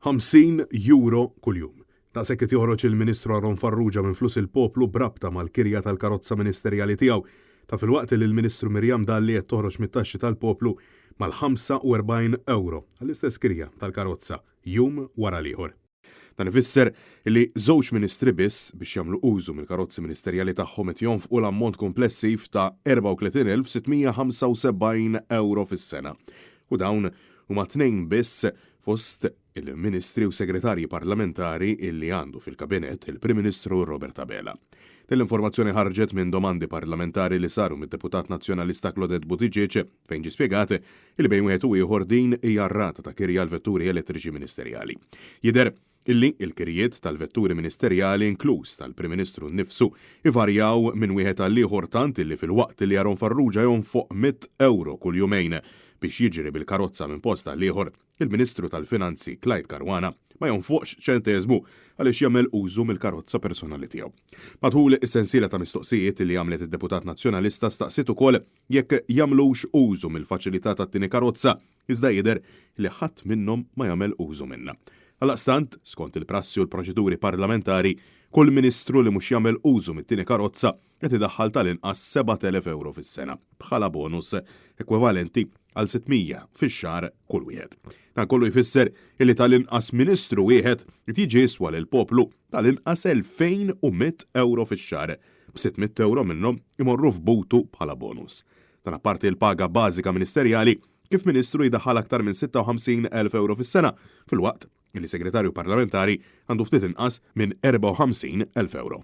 50 euro kuljum. Ta' sekk joħroġ il-Ministru Aron Farrugia minn flus il-poplu brabta mal-kirja tal-karozza ministerjali tiegħu ta' filwaqt li l-Ministru Mirjam Dalli qed toħroġ mit-taxxi tal-poplu mal-45 euro għall-istess kirja tal-karozza jum wara l-ieħor. Dan ifisser li żewġ ministri biss biex jagħmlu użu mill-karozzi ministerjali tagħhom qed jonfqu l-ammont komplessiv ta' 34,675 euro fis-sena. U dawn huma tnejn biss fost il-ministri u segretarji parlamentari illi għandu fil-kabinet il-Prim Ministru Robert Abela. L-informazzjoni ħarġet minn domandi parlamentari li saru mid-deputat nazzjonalista Claudette Buttigieg fejn ġie spjegati li bejn wieħed u ieħor din hija r-rata ta' kirja l-vetturi elettriċi ministerjali. Jidher illi il-kirjiet tal-vetturi ministerjali inkluż tal-Prim Ministru nnifsu ivarjaw minn wieħed għal ieħor tant illi fil-waqt li Aron Farrugia jonfoq 100 euro kull jumejn biex jiġri bil-karozza minn posta l-ieħor, il-Ministru tal-Finanzi Clyde Caruana ma jonfoqx ċenteżmu għaliex jagħmel użu mill-karozza personali tiegħu. Matul is-sensiela ta' mistoqsijiet li għamlet id-deputat nazzjonalista staqsit ukoll jekk jagħmlux użu mill-faċilità tat-tieni karozza, iżda jidher li ħadd minnhom ma jagħmel użu minnha. Għalaqstant, skont il-prassi u l-proċeduri parlamentari, kull ministru li mhux jagħmel użu mit-tieni karozza qed idaħħal tal-inqas 7,000 euro fis-sena bħala bonus ekwivalenti għal 600 fix-xahar kull wieħed. Dan kollu jfisser illi tal-inqas ministru wieħed jiġi jiswa lill-poplu tal-inqas 2,100 euro fix-xahar, b'600 euro minnhom imorru f'butu bħala bonus. Dan apparti l-paga bażika ministerjali kif ministru jidaħħal aktar minn 56,000 euro fis-sena fil-waqt li segretarju parlamentari għandu ftit inqas minn 54,000 euro.